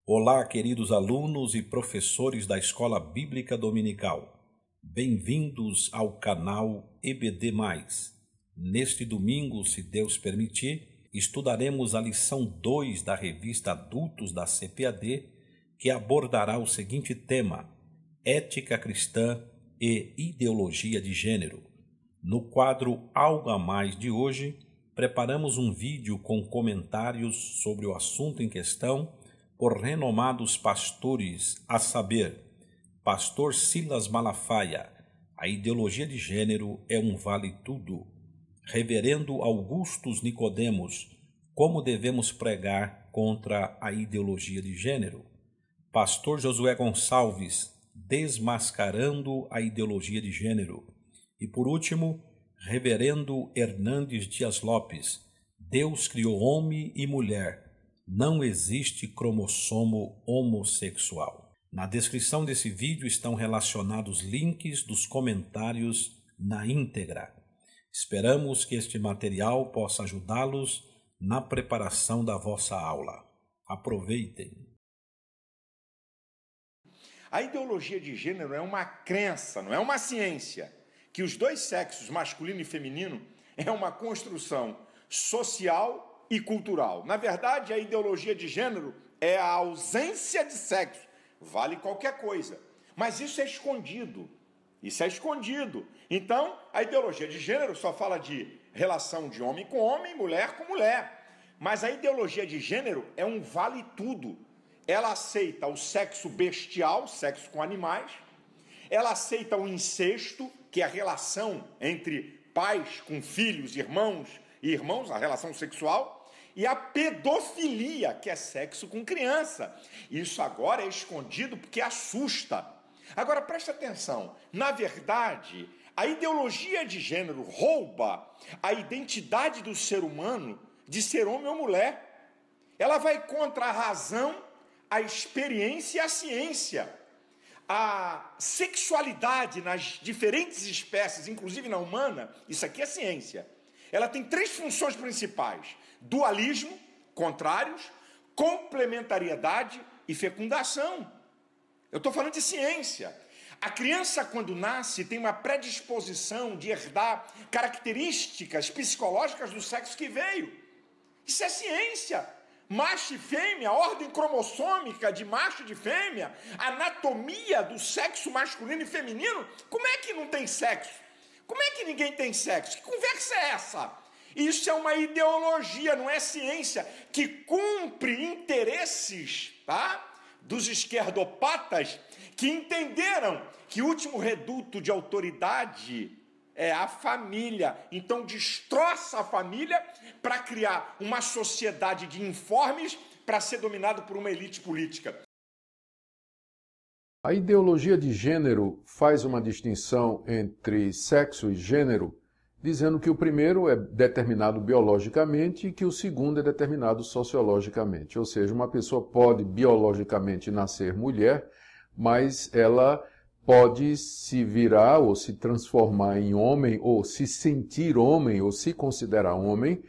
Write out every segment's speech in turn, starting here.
Olá, queridos alunos e professores da Escola Bíblica Dominical. Bem-vindos ao canal EBD+. Neste domingo, se Deus permitir, estudaremos a lição 2 da revista Adultos da CPAD, que abordará o seguinte tema: Ética Cristã e Ideologia de Gênero. No quadro Algo a Mais de hoje, preparamos um vídeo com comentários sobre o assunto em questão por renomados pastores, a saber, Pastor Silas Malafaia, A Ideologia de Gênero é um Vale-Tudo; Reverendo Augustus Nicodemos, Como devemos pregar contra a ideologia de gênero; Pastor Josué Gonçalves, Desmascarando a ideologia de gênero; e por último, Reverendo Hernandes Dias Lopes, Deus criou homem e mulher, não existe cromossomo homossexual. Na descrição desse vídeo estão relacionados links dos comentários na íntegra. Esperamos que este material possa ajudá-los na preparação da vossa aula. Aproveitem! A ideologia de gênero é uma crença, não é uma ciência, que os dois sexos, masculino e feminino, é uma construção social e cultural. Na verdade, a ideologia de gênero é a ausência de sexo. Vale qualquer coisa. Mas isso é escondido. Isso é escondido. Então, a ideologia de gênero só fala de relação de homem com homem, mulher com mulher. Mas a ideologia de gênero é um vale-tudo. Ela aceita o sexo bestial, sexo com animais. Ela aceita o incesto, que é a relação entre pais com filhos, irmãos e irmãos, a relação sexual. E a pedofilia, que é sexo com criança. Isso agora é escondido porque assusta. Agora, preste atenção. Na verdade, a ideologia de gênero rouba a identidade do ser humano de ser homem ou mulher. Ela vai contra a razão, a experiência e a ciência. A sexualidade nas diferentes espécies, inclusive na humana, isso aqui é ciência. Ela tem 3 funções principais: dualismo, contrários, complementariedade e fecundação. Eu estou falando de ciência. A criança, quando nasce, tem uma predisposição de herdar características psicológicas do sexo que veio. Isso é ciência. Macho e fêmea, ordem cromossômica de macho e de fêmea, anatomia do sexo masculino e feminino. Como é que não tem sexo? Como é que ninguém tem sexo? Que conversa é essa? Isso é uma ideologia, não é ciência, que cumpre interesses, dos esquerdopatas, que entenderam que o último reduto de autoridade é a família. Então destroça a família para criar uma sociedade de informes para ser dominado por uma elite política. A ideologia de gênero faz uma distinção entre sexo e gênero, dizendo que o primeiro é determinado biologicamente e que o segundo é determinado sociologicamente. Ou seja, uma pessoa pode biologicamente nascer mulher, mas ela pode se virar ou se transformar em homem, ou se sentir homem, ou se considerar homem,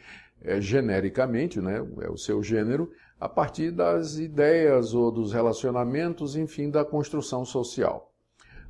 genericamente, né, é o seu gênero, a partir das ideias ou dos relacionamentos, enfim, da construção social.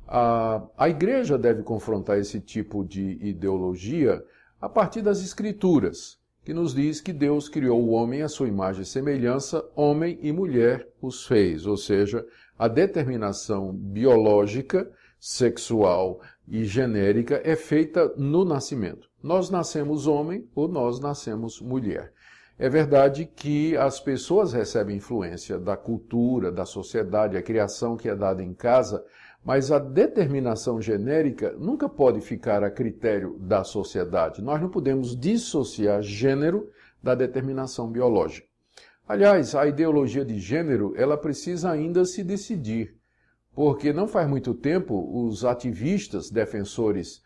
A igreja deve confrontar esse tipo de ideologia a partir das Escrituras, que nos diz que Deus criou o homem à sua imagem e semelhança, homem e mulher os fez, ou seja, a determinação biológica, sexual e genérica é feita no nascimento. Nós nascemos homem ou nós nascemos mulher. É verdade que as pessoas recebem influência da cultura, da sociedade, a criação que é dada em casa, mas a determinação genérica nunca pode ficar a critério da sociedade. Nós não podemos dissociar gênero da determinação biológica. Aliás, a ideologia de gênero, ela precisa ainda se decidir, porque não faz muito tempo os ativistas defensores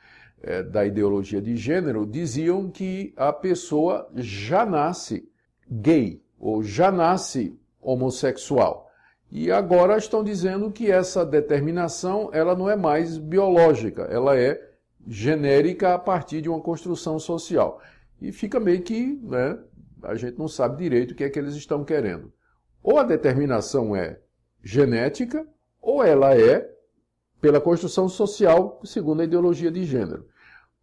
da ideologia de gênero diziam que a pessoa já nasce gay ou já nasce homossexual. E agora estão dizendo que essa determinação ela não é mais biológica, ela é genérica a partir de uma construção social. E fica meio que, a gente não sabe direito o que é que eles estão querendo. Ou a determinação é genética, ou ela é pela construção social, segundo a ideologia de gênero.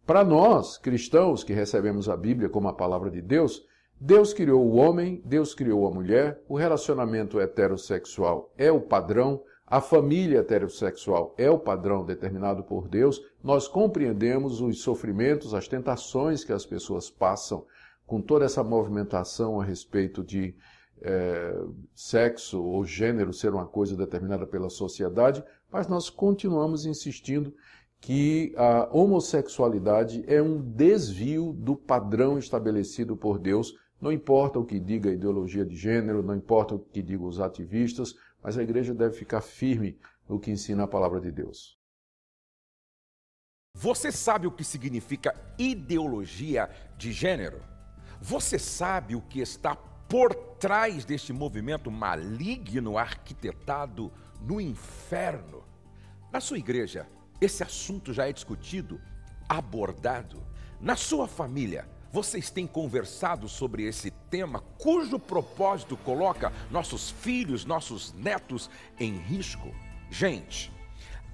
Para nós, cristãos, que recebemos a Bíblia como a palavra de Deus, Deus criou o homem, Deus criou a mulher, o relacionamento heterossexual é o padrão, a família heterossexual é o padrão determinado por Deus. Nós compreendemos os sofrimentos, as tentações que as pessoas passam com toda essa movimentação a respeito de sexo ou gênero ser uma coisa determinada pela sociedade, mas nós continuamos insistindo que a homossexualidade é um desvio do padrão estabelecido por Deus. Não importa o que diga a ideologia de gênero, não importa o que digam os ativistas, mas a igreja deve ficar firme no que ensina a palavra de Deus. Você sabe o que significa ideologia de gênero? Você sabe o que está por trás deste movimento maligno arquitetado no inferno? Na sua igreja, esse assunto já é discutido, abordado. Na sua família, vocês têm conversado sobre esse tema, cujo propósito coloca nossos filhos, nossos netos em risco? Gente,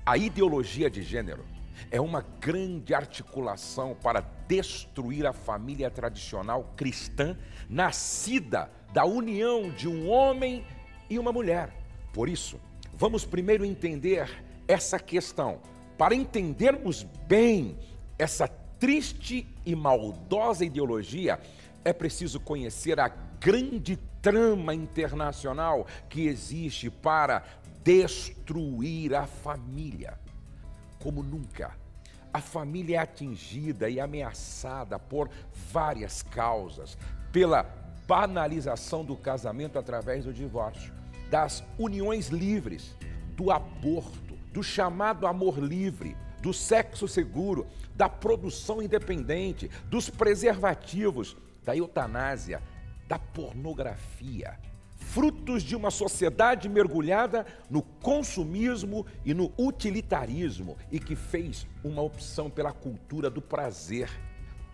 a ideologia de gênero é uma grande articulação para destruir a família tradicional cristã, nascida da união de um homem e uma mulher. Por isso, vamos primeiro entender essa questão. Para entendermos bem essa triste e maldosa ideologia, é preciso conhecer a grande trama internacional que existe para destruir a família. Como nunca, a família é atingida e ameaçada por várias causas, pela banalização do casamento através do divórcio, das uniões livres, do aborto, do chamado amor livre, do sexo seguro, da produção independente, dos preservativos, da eutanásia, da pornografia. Frutos de uma sociedade mergulhada no consumismo e no utilitarismo e que fez uma opção pela cultura do prazer.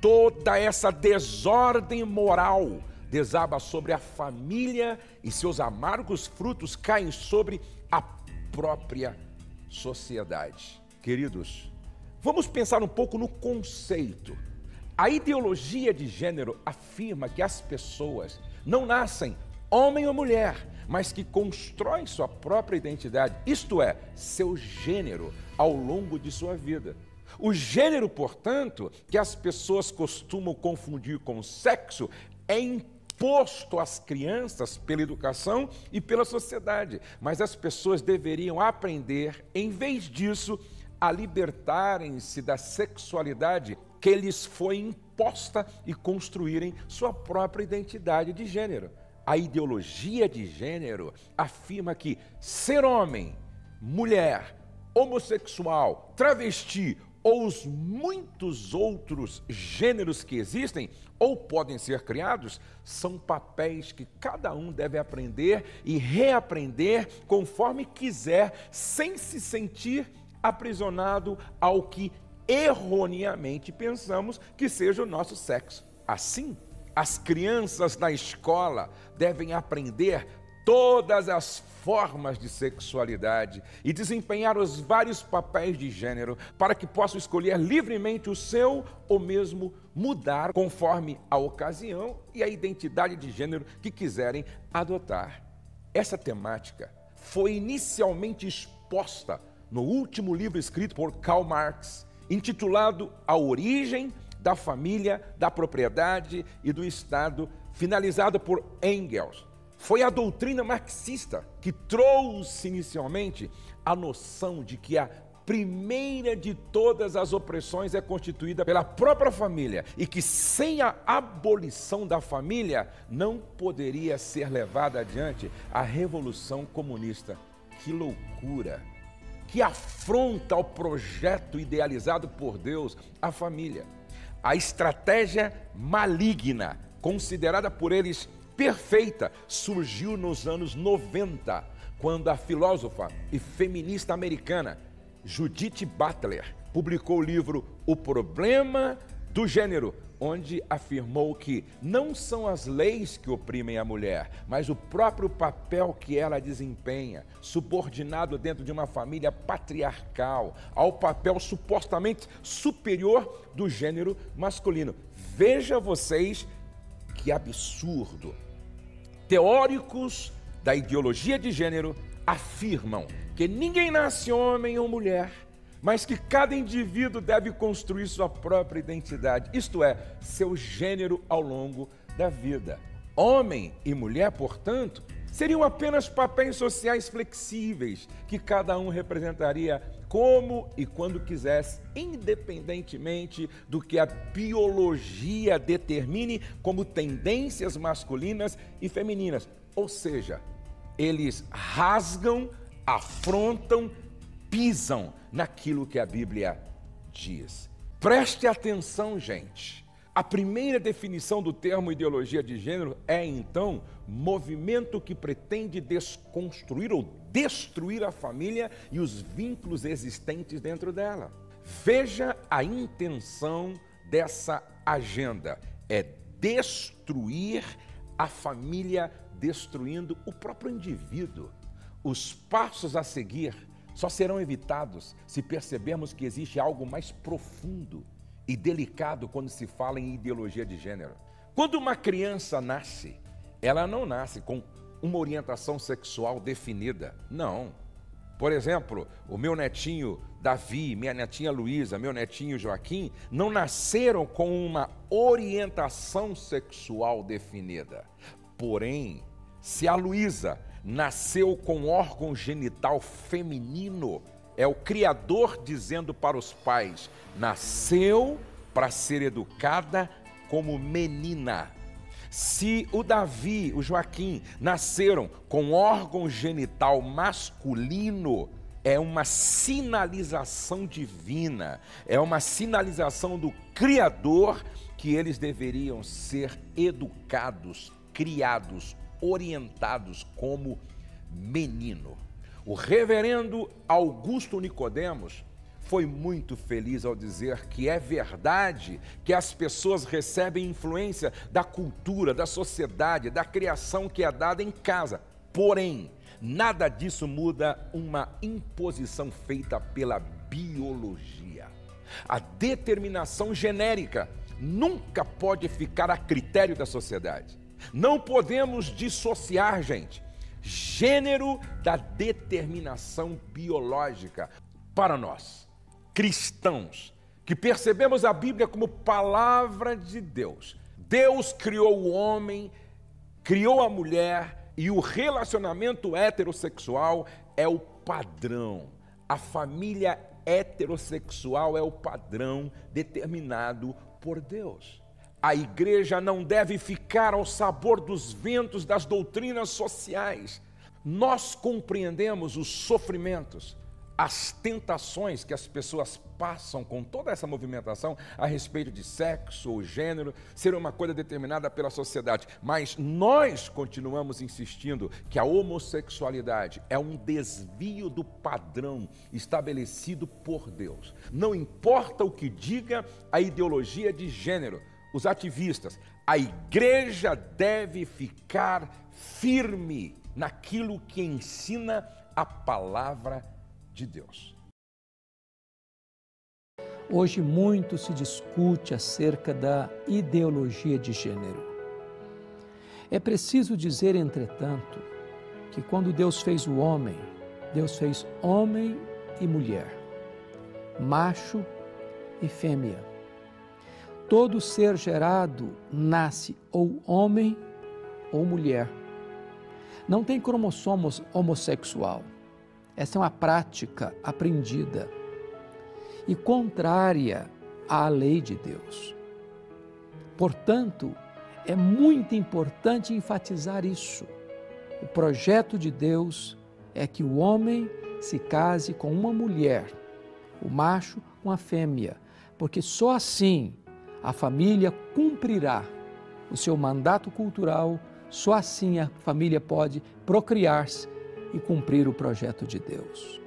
Toda essa desordem moral desaba sobre a família e seus amargos frutos caem sobre a própria sociedade. Queridos, vamos pensar um pouco no conceito. A ideologia de gênero afirma que as pessoas não nascem homem ou mulher, mas que constroem sua própria identidade, isto é, seu gênero, ao longo de sua vida. O gênero, portanto, que as pessoas costumam confundir com sexo, é imposto às crianças pela educação e pela sociedade, mas as pessoas deveriam aprender, em vez disso, a libertarem-se da sexualidade que lhes foi imposta e construírem sua própria identidade de gênero. A ideologia de gênero afirma que ser homem, mulher, homossexual, travesti ou os muitos outros gêneros que existem ou podem ser criados são papéis que cada um deve aprender e reaprender conforme quiser, sem se sentir aprisionado ao que erroneamente pensamos que seja o nosso sexo. Assim, as crianças na escola devem aprender todas as formas de sexualidade e desempenhar os vários papéis de gênero para que possam escolher livremente o seu ou mesmo mudar conforme a ocasião e a identidade de gênero que quiserem adotar. Essa temática foi inicialmente exposta no último livro escrito por Karl Marx, intitulado A Origem da Família, da Propriedade e do Estado, finalizado por Engels. Foi a doutrina marxista que trouxe inicialmente a noção de que a primeira de todas as opressões é constituída pela própria família e que sem a abolição da família não poderia ser levada adiante a Revolução Comunista. Que loucura! Que afronta ao projeto idealizado por Deus, a família. A estratégia maligna, considerada por eles perfeita, surgiu nos anos 90, quando a filósofa e feminista americana Judith Butler publicou o livro O Problema do Gênero, onde afirmou que não são as leis que oprimem a mulher, mas o próprio papel que ela desempenha, subordinado dentro de uma família patriarcal, ao papel supostamente superior do gênero masculino. Veja vocês que absurdo. Teóricos da ideologia de gênero afirmam que ninguém nasce homem ou mulher, mas que cada indivíduo deve construir sua própria identidade, isto é, seu gênero ao longo da vida. Homem e mulher, portanto, seriam apenas papéis sociais flexíveis que cada um representaria como e quando quisesse, independentemente do que a biologia determine como tendências masculinas e femininas. Ou seja, eles rasgam, afrontam, pisam naquilo que a Bíblia diz. Preste atenção, gente. A primeira definição do termo ideologia de gênero é, então, movimento que pretende desconstruir ou destruir a família e os vínculos existentes dentro dela. Veja a intenção dessa agenda. É destruir a família, destruindo o próprio indivíduo. Os passos a seguir só serão evitados se percebermos que existe algo mais profundo e delicado quando se fala em ideologia de gênero. Quando uma criança nasce, ela não nasce com uma orientação sexual definida, não. Por exemplo, o meu netinho Davi, minha netinha Luísa, meu netinho Joaquim, não nasceram com uma orientação sexual definida. Porém, se a Luísa nasceu com órgão genital feminino, é o Criador dizendo para os pais: nasceu para ser educada como menina. Se o Davi, o Joaquim, nasceram com órgão genital masculino, é uma sinalização divina, é uma sinalização do Criador que eles deveriam ser educados, criados, orientados como menino. O reverendo Augusto Nicodemos foi muito feliz ao dizer que é verdade que as pessoas recebem influência da cultura, da sociedade, da criação que é dada em casa. Porém, nada disso muda uma imposição feita pela biologia. A determinação genérica nunca pode ficar a critério da sociedade. Não podemos dissociar, gente, gênero da determinação biológica. Para nós, cristãos, que percebemos a Bíblia como palavra de Deus, Deus criou o homem, criou a mulher, e o relacionamento heterossexual é o padrão. A família heterossexual é o padrão determinado por Deus. A igreja não deve ficar ao sabor dos ventos das doutrinas sociais. Nós compreendemos os sofrimentos, as tentações que as pessoas passam com toda essa movimentação a respeito de sexo ou gênero, ser uma coisa determinada pela sociedade. Mas nós continuamos insistindo que a homossexualidade é um desvio do padrão estabelecido por Deus. Não importa o que diga a ideologia de gênero, os ativistas, a igreja deve ficar firme naquilo que ensina a palavra de Deus. Hoje muito se discute acerca da ideologia de gênero. É preciso dizer, entretanto, que quando Deus fez o homem, Deus fez homem e mulher, macho e fêmea. Todo ser gerado nasce ou homem ou mulher. Não tem cromossomos homossexual. Essa é uma prática aprendida e contrária à lei de Deus. Portanto, é muito importante enfatizar isso. O projeto de Deus é que o homem se case com uma mulher, o macho com a fêmea, porque só assim a família cumprirá o seu mandato cultural, só assim a família pode procriar-se e cumprir o projeto de Deus.